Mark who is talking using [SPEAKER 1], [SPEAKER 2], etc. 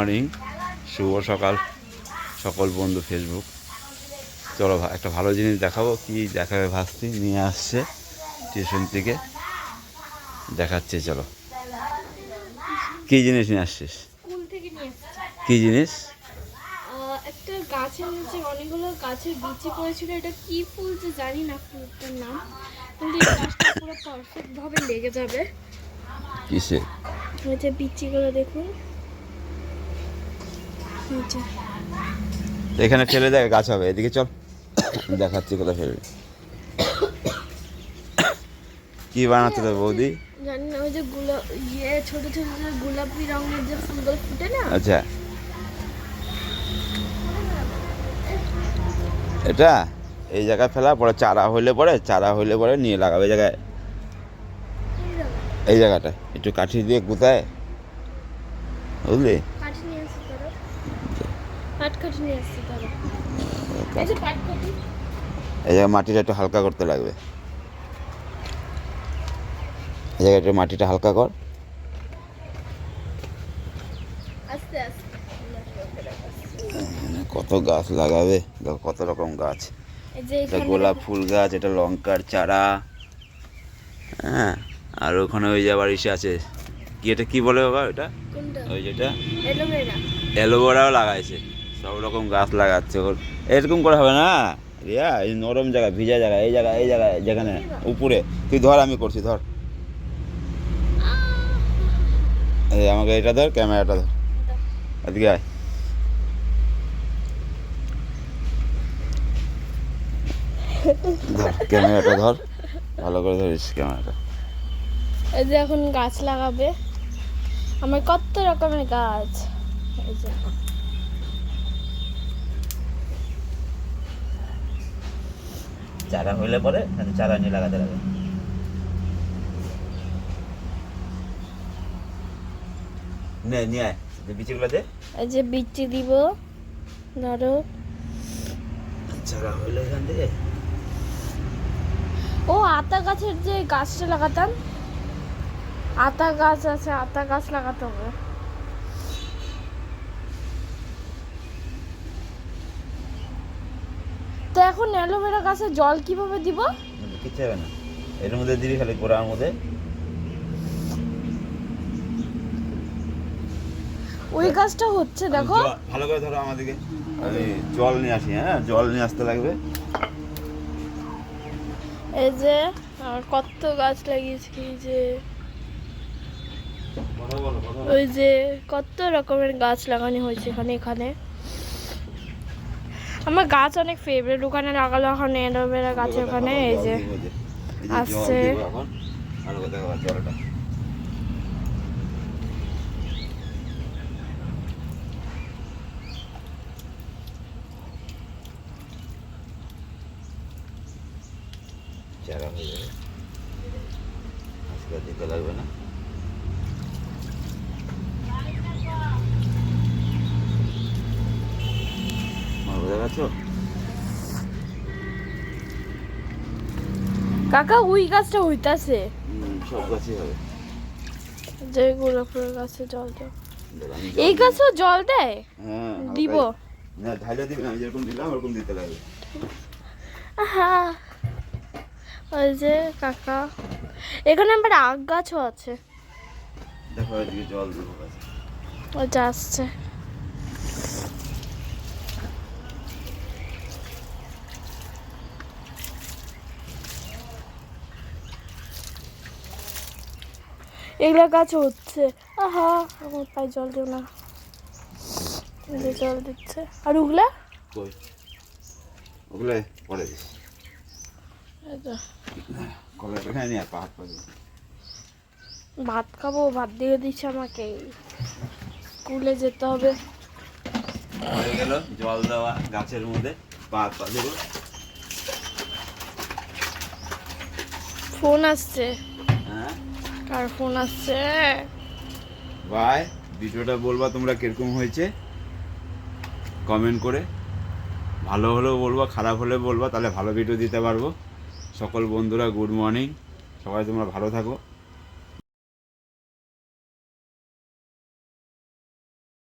[SPEAKER 1] Morning, শুভ সকাল সকল বন্ধু ফেসবুক। চলো একটা ভালো জিনিস দেখাবো। কি দেখাবে ভাস্তি নিয়ে আসছে টিউশন থেকে, দেখাচ্ছে। চলো কি জিনিস নিয়ে আসছিস?
[SPEAKER 2] স্কুল থেকে নিয়ে এসেছি।
[SPEAKER 1] কি জিনিস?
[SPEAKER 2] একটা গাছের নিচে অনেকগুলো গাছের বিচি পড়েছিল। এটা কি ফুল যে জানি না ফুলটার নাম, কিন্তু এই গাছটা পুরো পারফেক্ট ভাবে লেগে যাবে।
[SPEAKER 1] কিসে?
[SPEAKER 2] ওই যে বিচিগুলো দেখুন, এই যে।
[SPEAKER 1] এখানে ফেলে দেয় গাছ হবে। এদিকে চল, দেখাচ্ছি কোথায় ফেলবে। কি বানাচ্ছে তোর বৌদি?
[SPEAKER 2] জানি না, ওই যে ছোট ছোট যে গোলাপি রঙের যে ফুলগুলো ফুটে না।
[SPEAKER 1] আচ্ছা, এটা এই জায়গায় ফেলা পরে চারা হইলে পরে নিয়ে লাগাবে এই জায়গায়। এই জায়গাটা একটু কাঠি দিয়ে গুতায়, বুঝলি?
[SPEAKER 2] কাঠি নিয়ে আসছি তারা, পাট কাঠি নিয়ে আসছি তারা। এই যে পাট কাঠি।
[SPEAKER 1] এই জায়গায় মাটিটা একটু হালকা করতে লাগবে। এই জায়গাটা মাটিটা হালকা কর।
[SPEAKER 2] আস্তে আস্তে।
[SPEAKER 1] কত গাছ লাগাবে, দেখো কত রকম গাছ।
[SPEAKER 2] এই যে
[SPEAKER 1] এটা
[SPEAKER 2] এখানে
[SPEAKER 1] গোলাপ ফুল গাছ, এটা লঙ্কার চারা, হ্যাঁ। আর ওখানে ওই যে আবার ইসে আছে, কি এটা কি বলে বাবা এটা?
[SPEAKER 2] কোনটা?
[SPEAKER 1] ওই যেটা
[SPEAKER 2] অ্যালোভেরা।
[SPEAKER 1] অ্যালোভেরাও লাগাইছে, সব রকম গাছ লাগাচ্ছে। ওর এরকম করে হবে না রিয়া, এই নরম জায়গা, ভিজা জায়গা, এই জায়গায় যেখানে উপরে। তুই ধর, আমি করছি, ধর। এই আমাকে এটা ধর, ক্যামেরাটা ধর, এদিকে আয়। ধর ক্যামেরাটা ধর, ভালো করে ধরিস ক্যামেরাটা।
[SPEAKER 2] এই যে এখন গাছ লাগাবে আমার, কত রকমের গাছ। এই যে
[SPEAKER 1] চারা হইলে পরে চারা নিয়ে লাগাতে লাগে। নিয়ে আয় বিচিগুলো দে।
[SPEAKER 2] এই যে বিচি দিব, ধরো।
[SPEAKER 1] চারা হইলে এখান থেকে
[SPEAKER 2] ও আতা গাছের যে গাছটা লাগাতাম, আতা গাছ আছে, আতা গাছ লাগাতে হবে। তো এখন অ্যালোভেরা গাছে জল কিভাবে দিব?
[SPEAKER 1] কিচ্ছু হবে না, এর মধ্যে দিবি খালি গোড়ার মধ্যে।
[SPEAKER 2] ওই গাছটা হচ্ছে, দেখো।
[SPEAKER 1] ভালো করে ধরো আমাদেরকে। আমি জল নিয়ে আসি, হ্যাঁ জল নিয়ে আসতে লাগবে।
[SPEAKER 2] এই যে আর কত গাছ লাগিয়েছি, এই যে ওই যে কত রকমের গাছ লাগানো হয়েছে এখানে। আমার গাছ অনেক ফেভারিট, ওখানে লাগালো এখন অ্যালোভেরা গাছে, ওখানে এই যে আসছে।
[SPEAKER 1] জলটা চারা হয়ে যাবে, আজকে দিতে লাগবে না। বুঝতে পারছো?
[SPEAKER 2] কাকা ওই গাছটা হইতাছে,
[SPEAKER 1] সব গাছই হবে।
[SPEAKER 2] যে গোলাপ ফুলের গাছে জল দেয়, এই গাছেও জল দেয়।
[SPEAKER 1] হ্যাঁ
[SPEAKER 2] দিব
[SPEAKER 1] না, ঢাইলে দিবি না, আমি যেরকম দিলাম ওরকম দিতে লাগবে।
[SPEAKER 2] হ্যাঁ। ওই যে কাকা, এখানে আবার আখ গাছও আছে।
[SPEAKER 1] দেখো এদিকে জল দেবো গাছে।
[SPEAKER 2] ওই যে আসছে। এগুলো গাছ হচ্ছে। আহা, আমার পায়ে জল দিও না। এই যে জল দিচ্ছে। আর ওগুলা
[SPEAKER 1] কই? ওগুলো পরে দিস।
[SPEAKER 2] এই যে
[SPEAKER 1] কবে এখানে নিয়ে পাহাড় পাবি।
[SPEAKER 2] ভাত খাবো, ভাত দিয়ে দিচ্ছে আমাকে, স্কুলে যেতে হবে।
[SPEAKER 1] হয়ে গেল জল দেওয়া গাছের মধ্যে, পা দেবো।
[SPEAKER 2] ফোন আসছে,
[SPEAKER 1] হ্যাঁ
[SPEAKER 2] কার ফোন আসছে?
[SPEAKER 1] ভাই, ভিডিওটা বলবা তোমরা কিরকম হয়েছে কমেন্ট করে। ভালো হলেও বলবা, খারাপ হলে বলবা, তাহলে ভালো ভিডিও দিতে পারবো। সকল বন্ধুরা গুড মর্নিং, সবাই তোমরা ভালো থাকো।